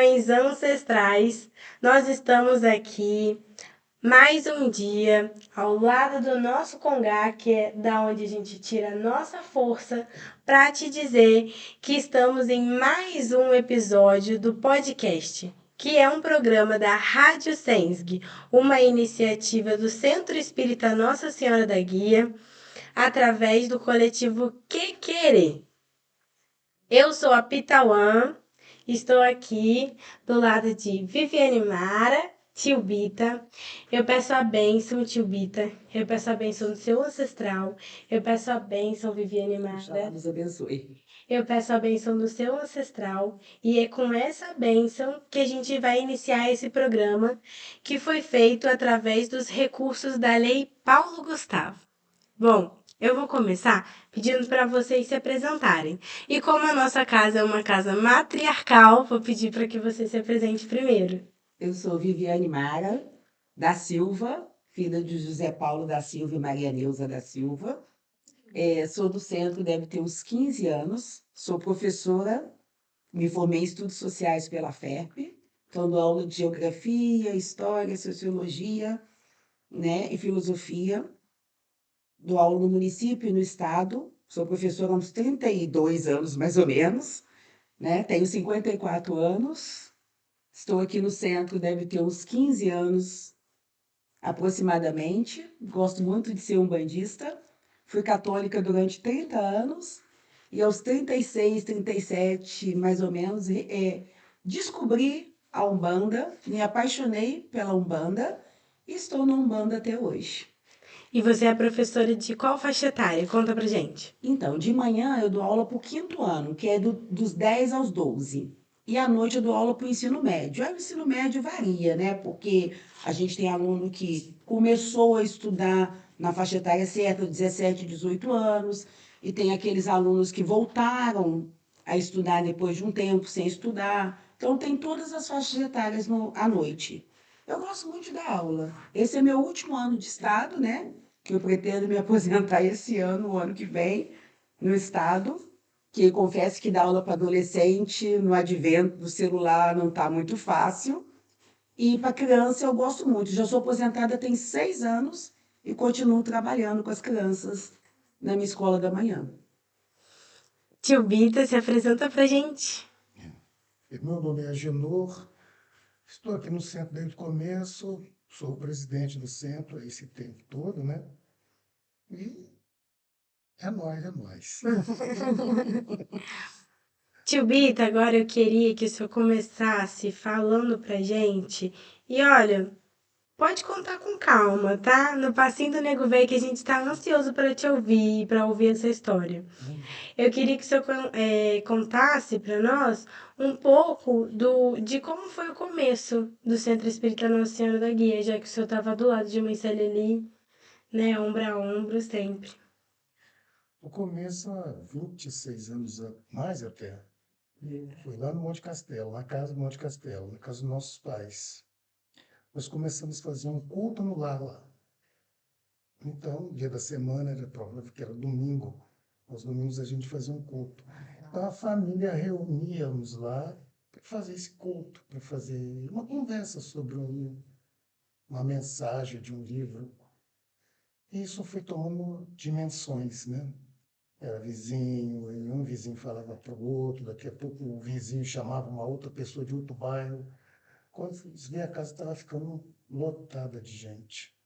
Saudações ancestrais, nós estamos aqui mais um dia ao lado do nosso congá, que é da onde a gente tira a nossa força, para te dizer que estamos em mais um episódio do podcast, que é um programa da Rádio Sensg, uma iniciativa do Centro Espírita Nossa Senhora da Guia, através do coletivo Que Querer. Eu sou a Pitauã, estou aqui do lado de Viviane Mara, tio Bita. Eu peço a bênção, tio Bita. Eu peço a bênção do seu ancestral. Eu peço a bênção, Viviane Mara. Oxalá nos abençoe. Eu peço a bênção do seu ancestral. E é com essa bênção que a gente vai iniciar esse programa, que foi feito através dos recursos da Lei Paulo Gustavo. Bom, eu vou começar pedindo para vocês se apresentarem. E como a nossa casa é uma casa matriarcal, vou pedir para que você se apresente primeiro. Eu sou Viviane Mara da Silva, filha de José Paulo da Silva e Maria Neuza da Silva. Sou do centro, deve ter uns 15 anos. Sou professora, me formei em Estudos Sociais pela FERP. Então, dou aula de Geografia, História, Sociologia, né, e Filosofia. Dou aula no município e no estado. Sou professora há uns 32 anos, mais ou menos. Né? Tenho 54 anos. Estou aqui no centro, deve ter uns 15 anos aproximadamente. Gosto muito de ser umbandista. Fui católica durante 30 anos e aos 36, 37, mais ou menos, descobri a Umbanda, me apaixonei pela Umbanda e estou na Umbanda até hoje. E você é professora de qual faixa etária? Conta pra gente. Então, de manhã eu dou aula para o 5º ano, que é dos 10 aos 12. E à noite eu dou aula para o ensino médio. Aí o ensino médio varia, né? Porque a gente tem aluno que começou a estudar na faixa etária certa, 17, 18 anos, e tem aqueles alunos que voltaram a estudar depois de um tempo sem estudar. Então, tem todas as faixas etárias à noite. Eu gosto muito de dar aula. Esse é meu último ano de estado, né? Que eu pretendo me aposentar esse ano, o ano que vem, no estado, que confesso que dar aula para adolescente no advento do celular não está muito fácil. E para criança eu gosto muito. Já sou aposentada tem 6 anos e continuo trabalhando com as crianças na minha escola da manhã. Tio Bita, se apresenta pra gente. Meu nome é Agenor, estou aqui no centro desde o começo, sou o presidente do centro esse tempo todo, né? E é nóis, é nóis. Tio Bita, agora eu queria que o senhor começasse falando pra gente. E olha, pode contar com calma, tá? No passinho do Nego Velho que a gente tá ansioso para te ouvir, para ouvir essa história. Eu queria que o senhor contasse para nós um pouco de como foi o começo do Centro Espírita Nossa Senhora da Guia, já que o senhor estava do lado de Mãe Célia ali, né, ombro a ombro sempre. O começo há 26 anos, mais até. Foi lá no Monte Castelo, na casa do Monte Castelo, na casa dos nossos pais. Nós começamos a fazer um culto no lar lá. Então, dia da semana era provável que era domingo. Aos domingos a gente fazia um culto. Então a família reuníamos lá para fazer esse culto, para fazer uma conversa sobre uma mensagem de um livro. E isso foi tomando dimensões, né? Era vizinho, e um vizinho falava para o outro, daqui a pouco o vizinho chamava uma outra pessoa de outro bairro. Quando se vê, a casa estava ficando lotada de gente.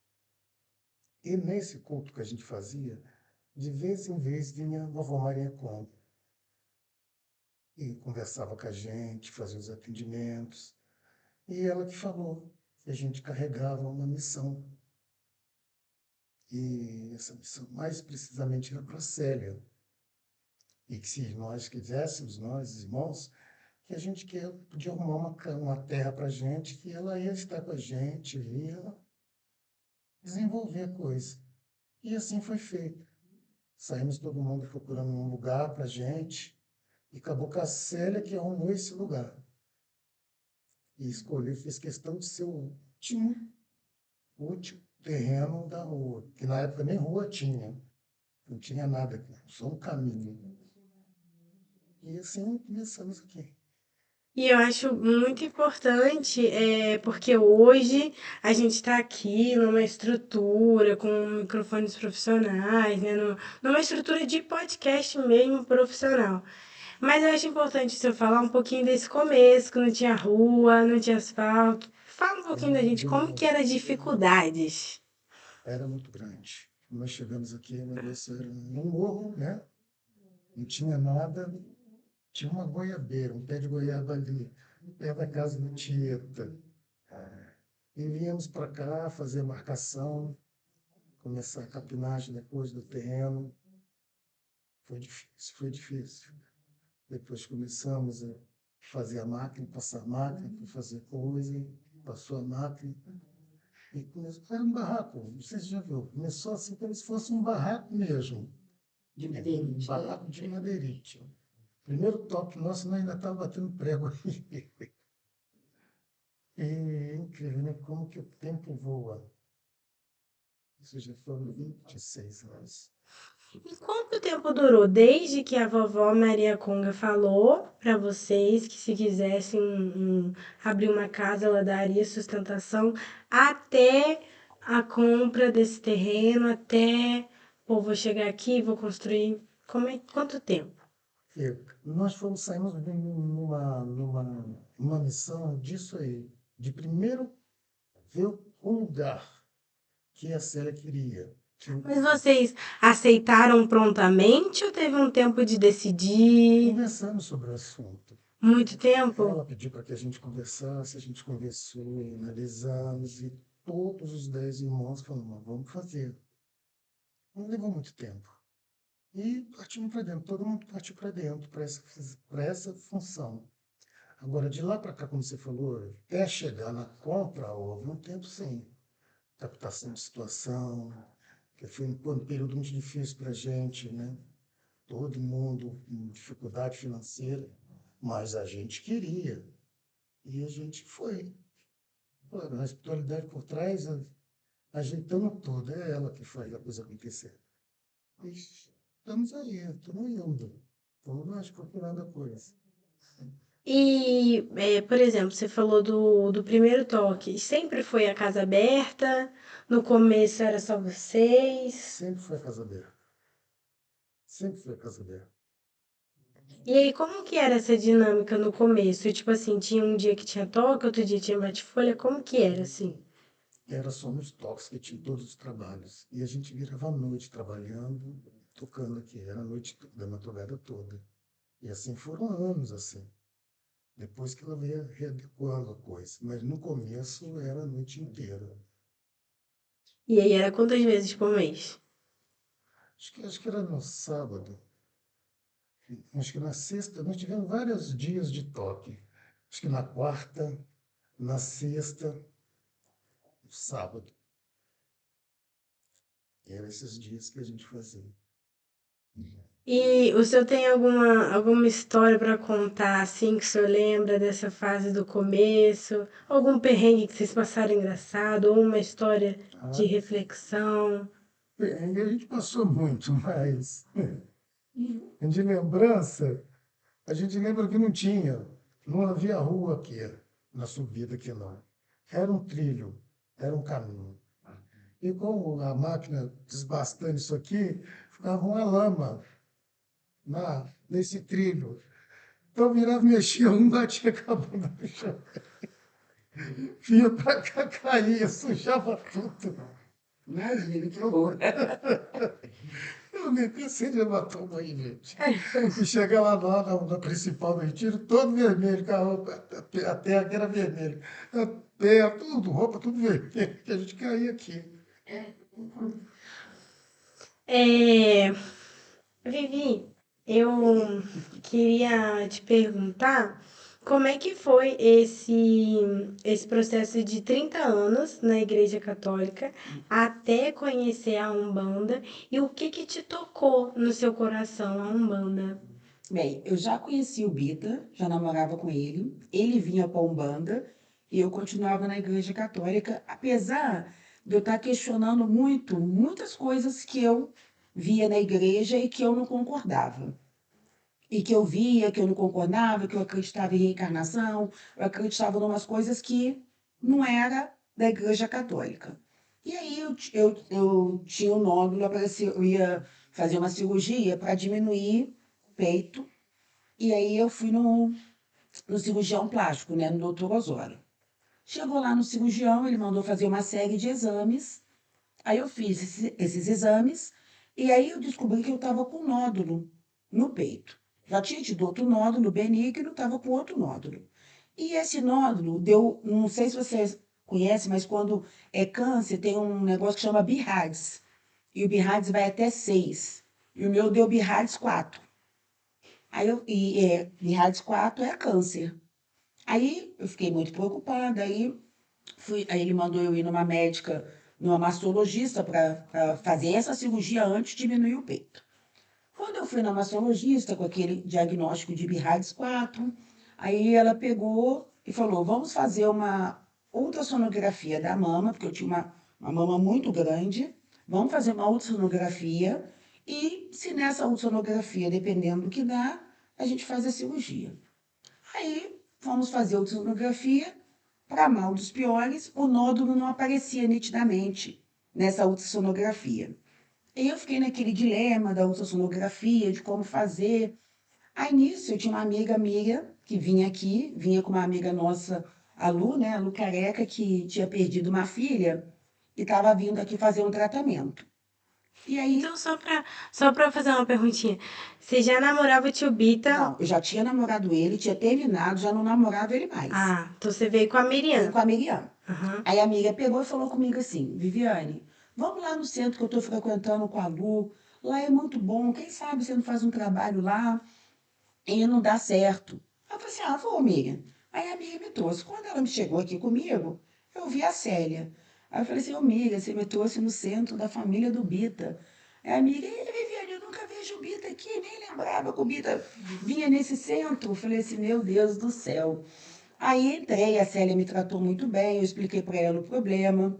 E nesse culto que a gente fazia, de vez em vez vinha a vovó Maria Conde e conversava com a gente, fazia os atendimentos. E ela que falou que a gente carregava uma missão. E essa missão, mais precisamente, era para a Célia. E que se nós quiséssemos, nós, irmãos, que a gente podia arrumar uma terra para a gente, que ela ia estar com a gente, ia desenvolver a coisa. E assim foi feito. Saímos todo mundo procurando um lugar para a gente, e acabou com a Célia que arrumou esse lugar. E escolheu, fez questão de ser o último terreno da rua, que na época nem rua tinha, não tinha nada, só um caminho. E assim começamos aqui. E eu acho muito importante, porque hoje a gente está aqui numa estrutura com microfones profissionais, né? Numa estrutura de podcast mesmo profissional. Mas eu acho importante o senhor falar um pouquinho desse começo, que não tinha rua, não tinha asfalto. Fala um pouquinho da gente, como que eram as dificuldades. Era muito grande. Nós chegamos aqui, o negócio era um morro, né? Não tinha nada. Tinha uma goiabeira, um pé de goiaba ali, perto da casa do Tieta. E viemos para cá fazer a marcação, começar a capinagem depois do terreno. Foi difícil, foi difícil. Depois começamos a fazer a máquina, passar a máquina para fazer coisa, passou a máquina. E começou, era um barraco, não sei se já viu, começou assim como se fosse um barraco mesmo. De madeirite. Um barraco de madeirite. Primeiro toque nosso, nós ainda estava batendo prego aí. E é incrível, né? Como que o tempo voa. Isso já foram 26 anos. E quanto tempo durou desde que a vovó Maria Conga falou para vocês que se quisessem abrir uma casa, ela daria sustentação até a compra desse terreno, até, pô, vou chegar aqui, vou construir. Quanto tempo? Nós saímos numa missão disso aí, de primeiro ver o lugar que a Célia queria. Mas vocês aceitaram prontamente ou teve um tempo de decidir? Conversamos sobre o assunto. Muito tempo? Ela pediu para que a gente conversasse, a gente conversou, analisamos, e todos os 10 irmãos falaram, vamos fazer. Não levou muito tempo. E partimos para dentro, todo mundo partiu para dentro, para essa função. Agora, de lá para cá, como você falou, até chegar na compra, houve um tempo sim. Captação de situação, que foi um período muito difícil para a gente, né? Todo mundo com dificuldade financeira, mas a gente queria. E a gente foi. A espiritualidade por trás, ajeitando tudo. É ela que faz a coisa acontecer. E estamos aí, estamos indo. Estamos nós procurando a coisa. E, por exemplo, você falou do primeiro toque. Sempre foi a casa aberta? No começo era só vocês? Sempre foi a casa aberta. Sempre foi a casa aberta. E aí, como que era essa dinâmica no começo? Tipo assim, tinha um dia que tinha toque, outro dia tinha bate-folha, como que era assim? Era só nos toques que tinha todos os trabalhos. E a gente virava a noite trabalhando, tocando aqui. Era a noite da madrugada toda. E assim foram anos assim. Depois que ela veio readequando a coisa. Mas no começo era a noite inteira. E aí era quantas vezes por mês? Acho que era no sábado. Acho que na sexta, nós tivemos vários dias de toque. Acho que na quarta, na sexta, no sábado. E eram esses dias que a gente fazia. E o senhor tem alguma história para contar, assim, que o senhor lembra dessa fase do começo? Algum perrengue que vocês passaram engraçado? Ou uma história de Ah, reflexão? perrengue a gente passou muito, mas de lembrança, a gente lembra que não tinha, não havia rua aqui, na subida aqui não. Era um trilho, era um caminho. E com a máquina desbastando isso aqui, ficava uma lama nesse trilho. Então virava, mexia um, batia com a bunda no chão. Vinha para cá, caía, sujava tudo. Imagina que horror. Eu nem pensei de levantar uma aí, gente. E chegar lá na principal do retiro, todo vermelho, com a roupa, a terra que era vermelha. A terra, tudo, roupa, tudo vermelho, que a gente caía aqui. É, Vivi, eu queria te perguntar como é que foi esse processo de 30 anos na Igreja Católica até conhecer a Umbanda e o que te tocou no seu coração a Umbanda? Bem, eu já conheci o Bita, já namorava com ele vinha para a Umbanda e eu continuava na Igreja Católica, apesar de eu estar questionando muitas coisas que eu via na igreja e que eu não concordava. e que eu via, que eu não concordava, que eu acreditava em reencarnação, eu acreditava em umas coisas que não era da Igreja Católica. E aí eu tinha um nódulo, eu ia fazer uma cirurgia para diminuir o peito, e aí eu fui no cirurgião plástico, né, no doutor Osório. Chegou lá no cirurgião, ele mandou fazer uma série de exames, aí eu fiz esses exames, e aí eu descobri que eu estava com nódulo no peito. Já tinha tido outro nódulo benigno, estava com outro nódulo. E esse nódulo deu, não sei se vocês conhecem, mas quando é câncer, tem um negócio que chama BIRADS. E o BIRADS vai até 6. E o meu deu BIRADS 4. BIRADS 4 é câncer. Aí eu fiquei muito preocupada, aí ele mandou eu ir numa médica, numa mastologista, para fazer essa cirurgia antes de diminuir o peito. Quando eu fui na mastologista com aquele diagnóstico de BIRADS 4, aí ela pegou e falou: vamos fazer uma ultrassonografia da mama, porque eu tinha uma mama muito grande, vamos fazer uma ultrassonografia e se nessa ultrassonografia, dependendo do que dá, a gente faz a cirurgia. Aí fomos fazer a ultrassonografia, para mal dos piores, o nódulo não aparecia nitidamente nessa ultrassonografia. E eu fiquei naquele dilema da ultrassonografia, de como fazer. Aí nisso eu tinha uma amiga minha que vinha aqui, vinha com uma amiga nossa, a Lu, né, a Lu Careca, que tinha perdido uma filha e estava vindo aqui fazer um tratamento. E aí, Então, só pra fazer uma perguntinha. Você já namorava o tio Bita? não, eu já tinha namorado ele, tinha terminado, já não namorava ele mais. Ah, então você veio com a Veio Miriam. com a Miriam. Aham. Aí a amiga pegou e falou comigo assim: Viviane, vamos lá no centro que eu estou frequentando com a Lu. Lá é muito bom. Quem sabe você não faz um trabalho lá e não dá certo. Aí eu falei assim: ah, vou, amiga. Aí a amiga me trouxe. Quando ela me chegou aqui comigo, eu vi a Célia. Aí eu falei assim: ô, amiga, você me trouxe no centro da família do Bita. Aí a amiga: e Viviane, eu nunca vejo o Bita aqui, nem lembrava que o Bita vinha nesse centro. Eu falei assim: meu Deus do céu. Aí entrei, a Célia me tratou muito bem, eu expliquei para ela o problema.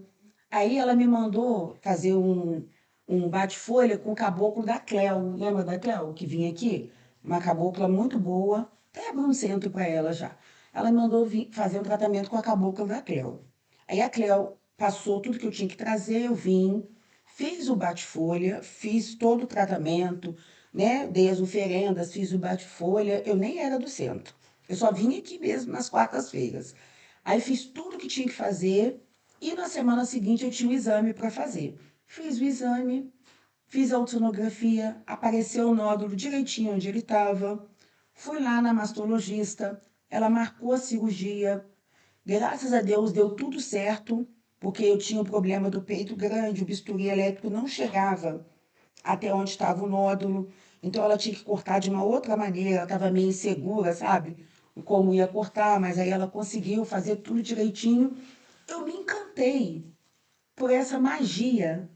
Aí ela me mandou fazer um bate-folha com o caboclo da Cleo. Lembra da Cleo que vinha aqui? Uma cabocla muito boa. Até abri um centro para ela já. Ela me mandou fazer um tratamento com a cabocla da Cleo. Aí a Cleo passou tudo que eu tinha que trazer, eu vim, fiz o bate-folha, fiz todo o tratamento, né? Dei as oferendas, fiz o bate-folha. Eu nem era do centro. Eu só vim aqui mesmo nas quartas-feiras. Aí fiz tudo que tinha que fazer e na semana seguinte eu tinha um exame para fazer. Fiz o exame, fiz a ultrassonografia, apareceu o nódulo direitinho onde ele estava. Fui lá na mastologista, ela marcou a cirurgia. Graças a Deus deu tudo certo, porque eu tinha um problema do peito grande, o bisturi elétrico não chegava até onde estava o nódulo. Então ela tinha que cortar de uma outra maneira, ela estava meio insegura, sabe? Como ia cortar, mas aí ela conseguiu fazer tudo direitinho. Eu me encantei por essa magia,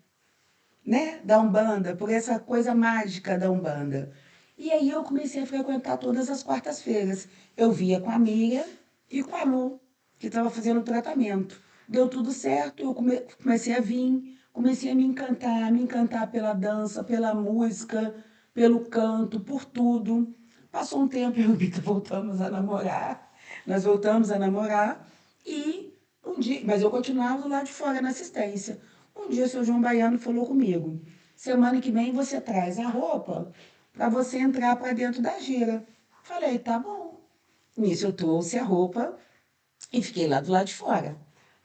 né, da Umbanda, por essa coisa mágica da Umbanda. E aí eu comecei a frequentar todas as quartas-feiras. Eu via com a Miriam e com a Lu, que estava fazendo o tratamento. Deu tudo certo, eu comecei a vir, comecei a me encantar pela dança, pela música, pelo canto, por tudo. Passou um tempo, eu e o Bita voltamos a namorar, nós voltamos a namorar e um dia, mas eu continuava do lado de fora na assistência. Um dia o seu João Baiano falou comigo: semana que vem você traz a roupa para você entrar para dentro da gira. Falei: tá bom. Nisso eu trouxe a roupa e fiquei lá do lado de fora.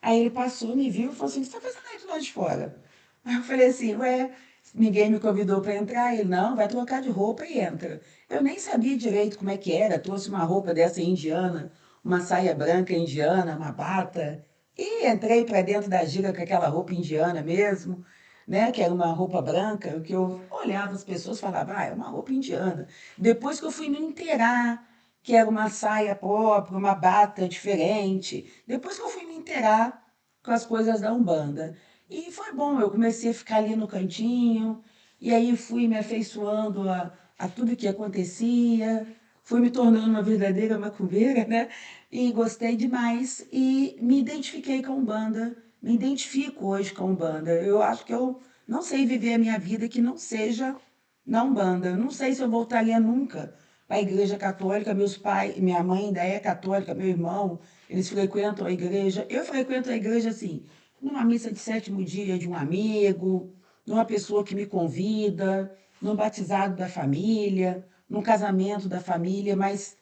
Aí ele passou, me viu e falou assim: o que você está fazendo aí do lado de fora? Aí eu falei assim: ué, ninguém me convidou para entrar. Ele: não, vai trocar de roupa e entra. Eu nem sabia direito como é que era. Trouxe uma roupa dessa indiana, uma saia branca indiana, uma bata. E entrei para dentro da gira com aquela roupa indiana mesmo, né? Que era uma roupa branca, que eu olhava as pessoas e falava: ah, é uma roupa indiana. Depois que eu fui me inteirar que era uma saia própria, uma bata diferente. Depois que eu fui me inteirar com as coisas da Umbanda. E foi bom, eu comecei a ficar ali no cantinho, e aí fui me afeiçoando a tudo que acontecia, fui me tornando uma verdadeira macumbeira, né? E gostei demais, e me identifiquei com a Umbanda, me identifico hoje com a Umbanda. Eu acho que eu não sei viver a minha vida que não seja na Umbanda. Eu não sei se eu voltaria nunca para a igreja católica, meus pais, minha mãe ainda é católica, meu irmão, eles frequentam a igreja. Eu frequento a igreja assim, numa missa de sétimo dia de um amigo, numa pessoa que me convida, num batizado da família, num casamento da família, mas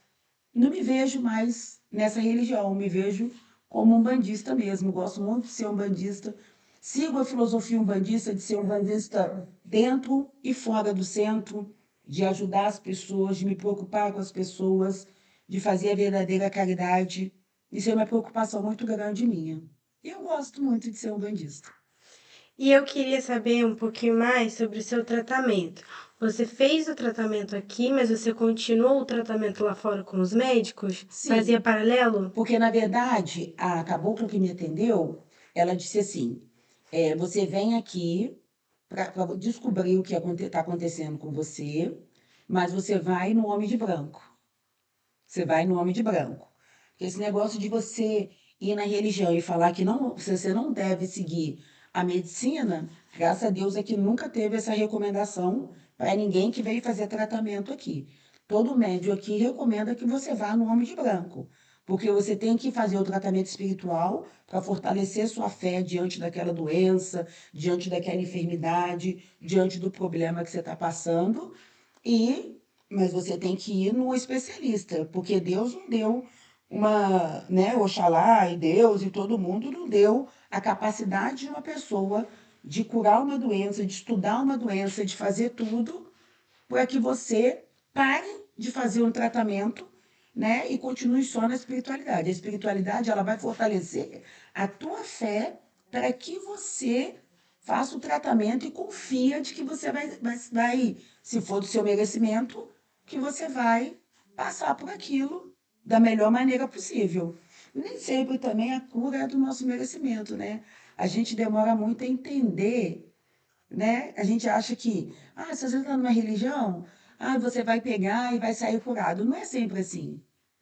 não me vejo mais nessa religião, me vejo como um bandista mesmo. Gosto muito de ser um bandista. Sigo a filosofia umbandista de ser um bandista dentro e fora do centro, de ajudar as pessoas, de me preocupar com as pessoas, de fazer a verdadeira caridade. Isso é uma preocupação muito grande minha. E eu gosto muito de ser um bandista. E eu queria saber um pouquinho mais sobre o seu tratamento. Você fez o tratamento aqui, mas você continuou o tratamento lá fora com os médicos? Fazia Sim, paralelo? porque na verdade a cabocla que me atendeu, ela disse assim: você vem aqui para descobrir o que está acontecendo com você, mas você vai no homem de branco. Você vai no homem de branco. Porque esse negócio de você ir na religião e falar que não, você não deve seguir a medicina, graças a Deus é que nunca teve essa recomendação para ninguém que veio fazer tratamento aqui. Todo médico aqui recomenda que você vá no homem de branco, porque você tem que fazer o tratamento espiritual para fortalecer sua fé diante daquela doença, diante daquela enfermidade, diante do problema que você está passando. E, mas você tem que ir no especialista, porque Deus não deu uma, né, Oxalá e Deus e todo mundo não deu a capacidade de uma pessoa de curar uma doença, de estudar uma doença, de fazer tudo para que você pare de fazer um tratamento, né, e continue só na espiritualidade. A espiritualidade, ela vai fortalecer a tua fé para que você faça o tratamento e confia de que você vai, se for do seu merecimento, que você vai passar por aquilo da melhor maneira possível. Nem sempre também a cura é do nosso merecimento, né? A gente demora muito a entender, né? A gente acha que, se você está numa religião, você vai pegar e vai sair curado. Não é sempre assim.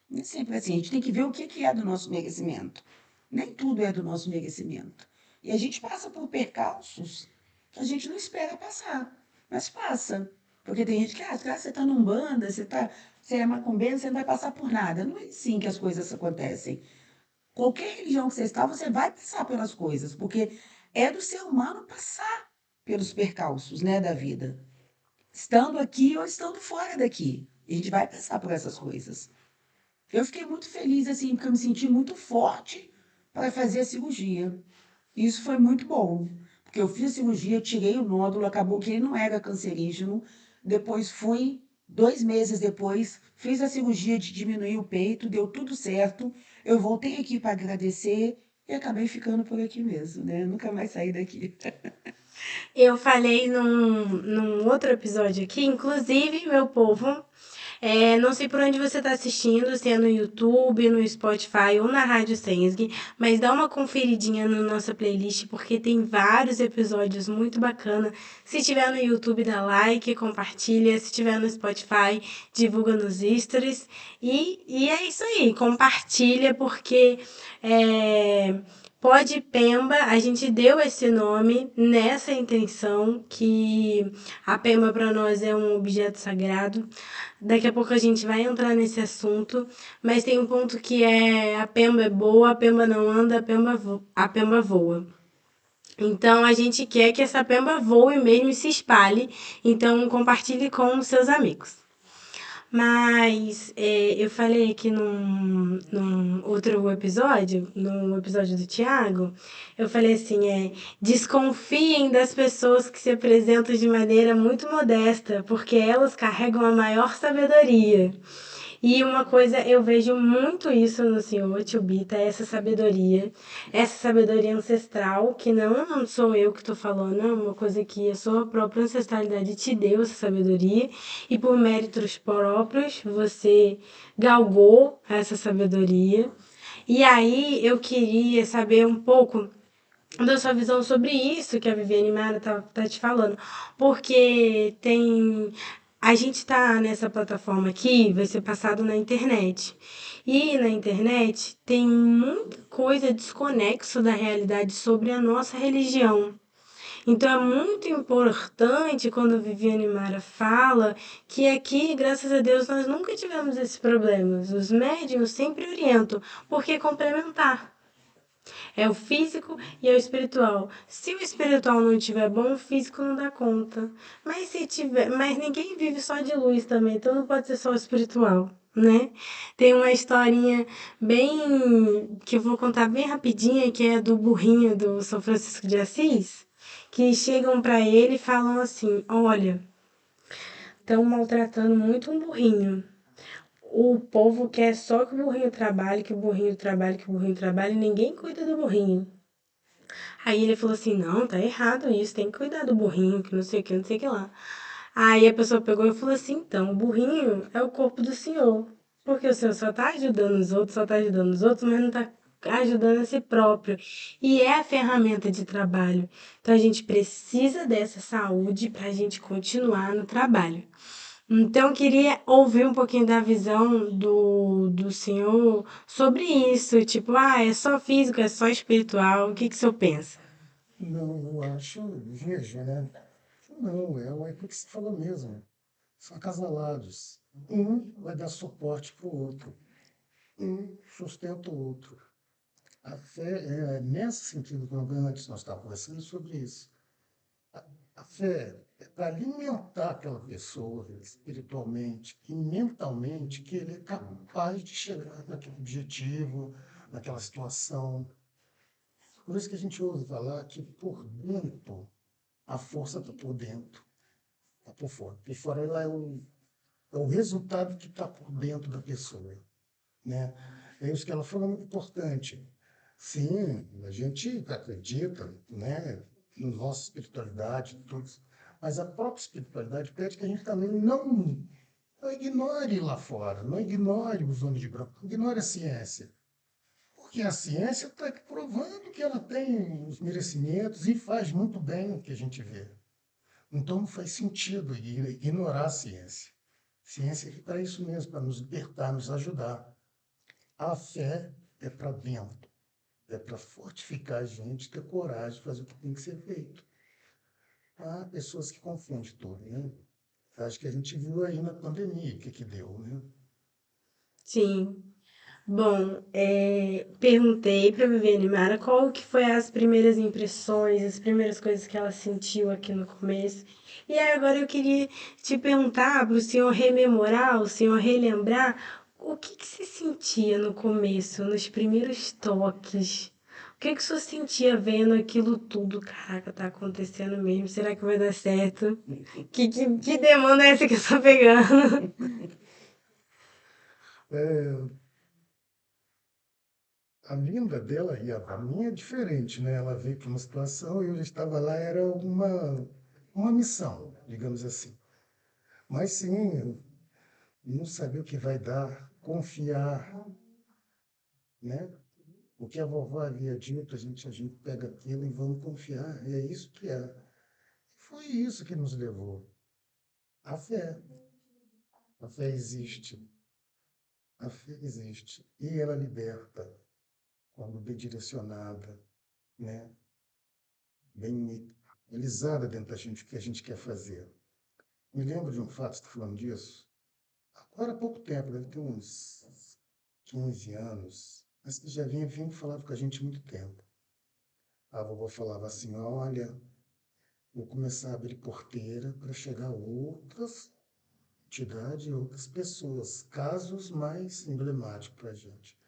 Não é sempre assim. A gente tem que ver o que que é do nosso merecimento. Nem tudo é do nosso merecimento. E a gente passa por percalços que a gente não espera passar, mas passa. Porque tem gente que, você está num banda, você é macumbeiro, você não vai passar por nada. Não é assim que as coisas acontecem. Qualquer religião que você está, você vai passar pelas coisas, porque é do ser humano passar pelos percalços, né, da vida. Estando aqui ou estando fora daqui. A gente vai passar por essas coisas. Eu fiquei muito feliz, assim, porque eu me senti muito forte para fazer a cirurgia. Isso foi muito bom, porque eu fiz a cirurgia, tirei o nódulo, acabou que ele não era cancerígeno. Depois fui, 2 meses depois, fiz a cirurgia de diminuir o peito, deu tudo certo. Eu voltei aqui para agradecer e acabei ficando por aqui mesmo, né? Nunca mais saí daqui. Eu falei num outro episódio aqui, inclusive, meu povo, não sei por onde você está assistindo, se é no YouTube, no Spotify ou na Rádio Sensg, mas dá uma conferidinha na nossa playlist, porque tem vários episódios muito bacana. Se tiver no YouTube, dá like, compartilha. Se tiver no Spotify, divulga nos stories. E é isso aí, compartilha, porque Pode Pemba, a gente deu esse nome nessa intenção que a Pemba para nós é um objeto sagrado. Daqui a pouco a gente vai entrar nesse assunto, mas tem um ponto que é a Pemba é boa, a Pemba não anda, a Pemba voa. Então a gente quer que essa Pemba voe mesmo e se espalhe, então compartilhe com os seus amigos. Mas eu falei aqui num outro episódio, no episódio do Tiago, eu falei assim, desconfiem das pessoas que se apresentam de maneira muito modesta, porque elas carregam a maior sabedoria. E uma coisa, eu vejo muito isso no senhor Tio Bita, essa sabedoria ancestral, que não sou eu que estou falando, é uma coisa que a sua própria ancestralidade te deu, essa sabedoria, e por méritos próprios você galgou essa sabedoria. E aí eu queria saber um pouco da sua visão sobre isso que a Viviane Mara tá te falando. Porque a gente tá nessa plataforma aqui, vai ser passado na internet. E na internet tem muita coisa desconexo da realidade sobre a nossa religião. Então é muito importante quando a Viviane Mara fala que aqui, graças a Deus, nós nunca tivemos esses problemas. Os médiuns sempre orientam, porque é complementar. É o físico e é o espiritual. Se o espiritual não estiver bom, o físico não dá conta. Mas se tiver, mas ninguém vive só de luz também, então não pode ser só o espiritual, né? Tem uma historinha bem que eu vou contar bem rapidinha, que é do burrinho do São Francisco de Assis, que chegam para ele e falam assim: "Olha, estão maltratando muito um burrinho. O povo quer só que o burrinho trabalhe, que o burrinho trabalhe, que o burrinho trabalhe, e ninguém cuida do burrinho." Aí ele falou assim: "Não, tá errado isso, tem que cuidar do burrinho, que não sei o que, não sei o que lá." Aí a pessoa pegou e falou assim: "Então, o burrinho é o corpo do senhor, porque o senhor só tá ajudando os outros, só tá ajudando os outros, mas não tá ajudando a si próprio. E é a ferramenta de trabalho. Então a gente precisa dessa saúde para a gente continuar no trabalho." Então, eu queria ouvir um pouquinho da visão do senhor sobre isso. Tipo, é só físico, é só espiritual. O que que o senhor pensa? Não, eu acho, veja, né? Não, é o que você falou mesmo. São acasalados. Um vai dar suporte para o outro. Um sustenta o outro. A fé, nesse sentido, como antes nós estávamos conversando sobre isso. A, a fé é para alimentar aquela pessoa espiritualmente e mentalmente que ele é capaz de chegar naquele objetivo, naquela situação. Por isso que a gente ouve falar que por dentro a força está por dentro, está por fora. Por fora ela é o resultado que está por dentro da pessoa, né? É isso que ela falou, muito importante. Sim, a gente acredita, né, na nossa espiritualidade, tudo, mas a própria espiritualidade pede que a gente também não ignore lá fora, não ignore os homens de branco, não ignore a ciência. Porque a ciência está provando que ela tem os merecimentos e faz muito bem o que a gente vê. Então não faz sentido ignorar a ciência. Ciência é para isso mesmo, para nos libertar, nos ajudar. A fé é para dentro, é para fortificar a gente, ter coragem de fazer o que tem que ser feito. Há pessoas que confundem tudo, né? Acho que a gente viu aí na pandemia o que deu, né? Sim. Bom, perguntei para Viviane Mara qual que foi as primeiras impressões, as primeiras coisas que ela sentiu aqui no começo. E aí agora eu queria te perguntar para o senhor rememorar, o senhor relembrar o que que se sentia no começo, nos primeiros toques. O que que o senhor sentia vendo aquilo tudo? Caraca, tá acontecendo mesmo. Será que vai dar certo? Que demanda é essa que eu estou pegando? É, a vinda dela e a minha é diferente, né? Ela veio para uma situação e eu já estava lá, era uma missão, digamos assim. Mas sim, não saber o que vai dar, confiar, né? O que a vovó havia dito, a gente pega aquilo e vamos confiar. E é isso que é. Foi isso que nos levou. A fé. A fé existe. A fé existe. E ela liberta quando bem direcionada, né? Bem realizada dentro da gente, o que a gente quer fazer. Me lembro de um fato, estou falando disso, agora há pouco tempo, deve ter uns 15 anos, mas que já vinha vindo falando com a gente há muito tempo. A vovó falava assim: olha, vou começar a abrir porteira para chegar outras entidades e outras pessoas, casos mais emblemáticos para a gente.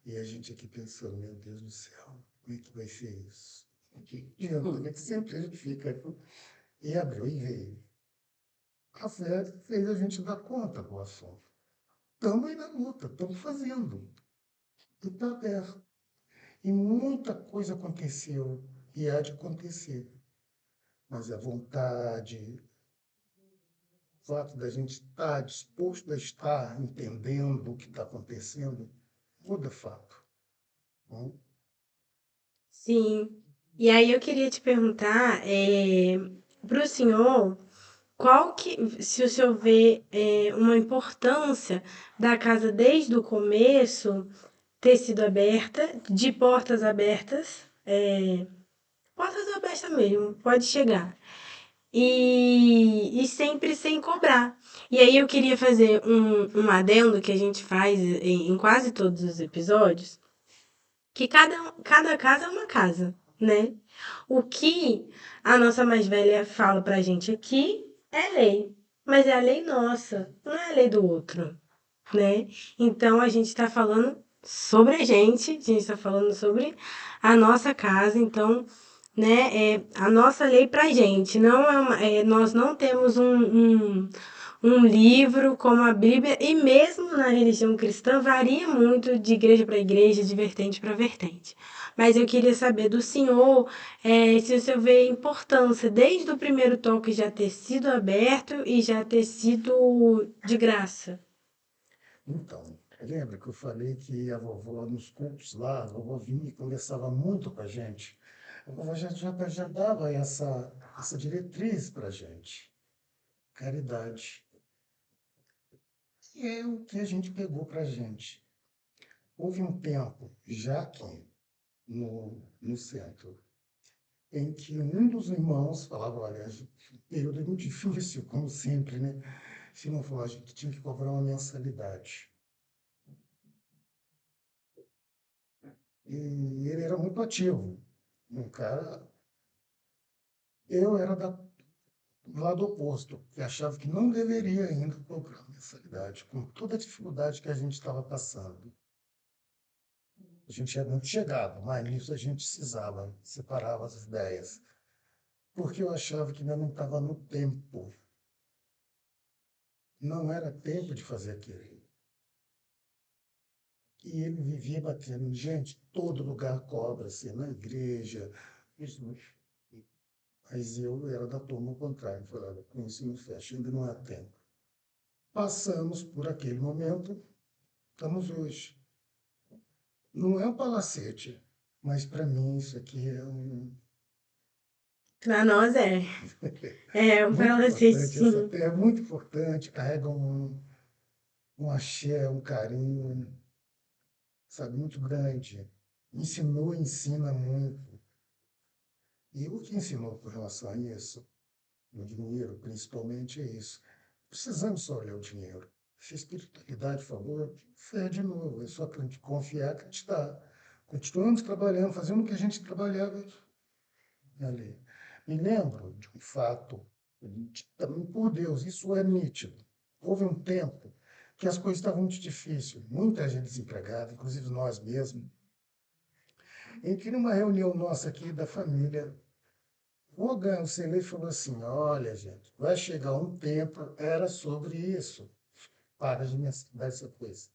E a gente aqui pensando: meu Deus do céu, como é que vai ser isso? Que adianta, né? Que sempre a gente fica. E abriu e veio. A fé fez a gente dar conta do assunto. Estamos aí na luta, estamos fazendo. E está aberto. E muita coisa aconteceu e há de acontecer. Mas a vontade, o fato da gente estar disposto a estar entendendo o que está acontecendo, muda fato. Né? Sim. E aí eu queria te perguntar, para o senhor, qual que, se o senhor vê uma importância da casa desde o começo ter sido aberta, de portas abertas, portas abertas mesmo, pode chegar. E sempre sem cobrar. E aí eu queria fazer um adendo que a gente faz em quase todos os episódios, que cada casa é uma casa, né? O que a nossa mais velha fala pra gente aqui é lei, mas é a lei nossa, não é a lei do outro, né? Então a gente está falando sobre a gente está falando sobre a nossa casa, então, né, é a nossa lei pra gente, não nós não temos um livro como a Bíblia, e mesmo na religião cristã varia muito de igreja para igreja, de vertente para vertente. Mas eu queria saber do senhor se o senhor vê a importância desde o primeiro toque já ter sido aberto e já ter sido de graça. Então, lembra que eu falei que a vovó, nos cultos lá, a vovó vinha e conversava muito com a gente? A vovó já dava essa diretriz para a gente, caridade. E é o que a gente pegou para a gente. Houve um tempo, já aqui no centro, em que um dos irmãos falava, olha, o período é muito difícil, como sempre, né? Se não for, a gente tinha que cobrar uma mensalidade. E ele era muito ativo. Um cara, eu era do lado oposto, que achava que não deveria ainda cobrar mensalidade, com toda a dificuldade que a gente estava passando. A gente era muito chegado, mas nisso a gente cisava, separava as ideias, porque eu achava que ainda não estava no tempo. Não era tempo de fazer aquilo. E ele vivia batendo, gente, todo lugar cobra-se, na igreja. Isso, mas eu era da turma ao contrário, falava, com isso não fecha, ainda não há tempo. Passamos por aquele momento, estamos hoje. Não é um palacete, mas para mim isso aqui é Para nós é. É, muito para vocês importante. Essa sim. terra é muito importante, carrega um axé, um carinho, sabe, muito grande. Ensinou, ensina muito. E o que ensinou com relação a isso, o dinheiro, principalmente, é isso. Precisamos só olhar o dinheiro. Se a espiritualidade falou, fé de novo, é só confiar, acreditar. Continuamos trabalhando, fazendo o que a gente trabalhava ali. Me lembro de um fato, também por Deus, isso é nítido. Houve um tempo que as coisas estavam muito difíceis, muita gente desempregada, inclusive nós mesmos, em que numa reunião nossa aqui da família, o Celê falou assim, olha gente, vai chegar um tempo, era sobre isso, para de me dar essa coisa.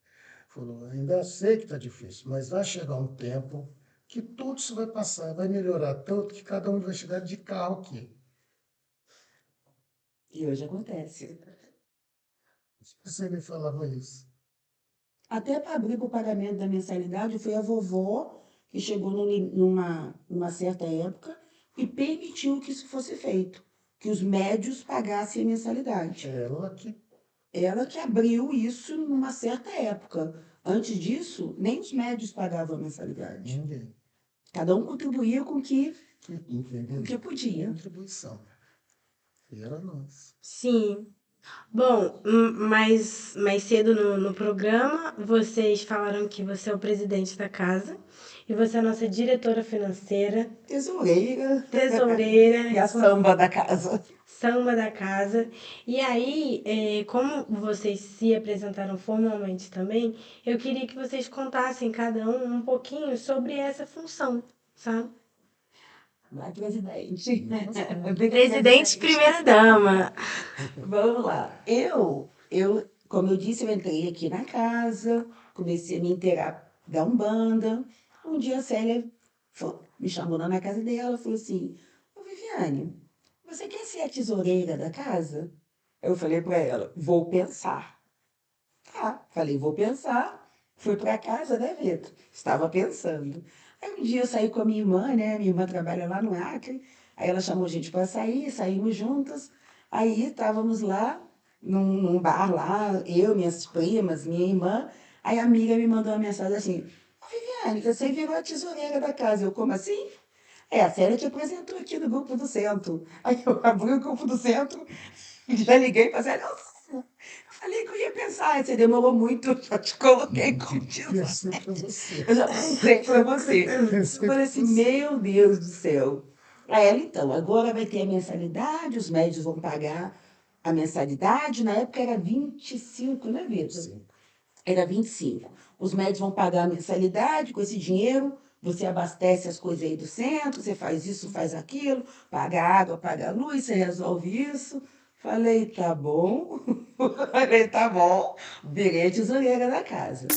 Falou, ainda sei que está difícil, mas vai chegar um tempo que tudo isso vai passar, vai melhorar tanto que cada um vai chegar de carro aqui. E hoje acontece. Você me falava isso. Até para abrir para o pagamento da mensalidade, foi a vovó que chegou numa certa época e permitiu que isso fosse feito, que os médios pagassem a mensalidade. Ela que abriu isso numa certa época. Antes disso, nem os médios pagavam a mensalidade. Ninguém. Cada um contribuía com o que Entendeu? podia. Contribuição. E era nós. Sim. Bom, mais cedo no programa, vocês falaram que você é o presidente da casa e você é a nossa diretora financeira, Tesoureira. tesoureira, E a samba da casa. samba da casa. E aí, como vocês se apresentaram formalmente também, eu queria que vocês contassem cada um pouquinho sobre essa função, sabe? Vai, presidente. Presidente, primeira dama. Vamos lá. Como eu disse, eu entrei aqui na casa, comecei a me inteirar da Umbanda. Um dia a Célia me chamou lá na casa dela e falou assim, ô Viviane, você quer ser a tesoureira da casa? Eu falei para ela, vou pensar. Tá, falei, vou pensar. Fui para casa, né, Vitor? Estava pensando. Aí um dia eu saí com a minha irmã, né? Minha irmã trabalha lá no Acre. Aí ela chamou a gente para sair, saímos juntas. Aí estávamos lá, num bar lá, eu, minhas primas, minha irmã. Aí a amiga me mandou uma mensagem assim: "Ô, Viviane, você virou a tesoureira da casa." Eu, como assim? A Célia te apresentou aqui no grupo do centro. Aí eu abri o grupo do centro, já liguei para a Célia. Eu falei que eu ia pensar, você demorou muito, já te coloquei como Pensei para você. eu já pensei para você. Eu Pensei falei pra assim, você. meu Deus do céu. Aí ela, então, agora vai ter a mensalidade, os médicos vão pagar a mensalidade. Na época era 25, né, Vitor? Sim. Era 25. Os médicos vão pagar a mensalidade, com esse dinheiro você abastece as coisas aí do centro, você faz isso, faz aquilo, paga a água, paga a luz, você resolve isso. Falei, tá bom. Falei, tá bom. Virei a tesoureira da casa.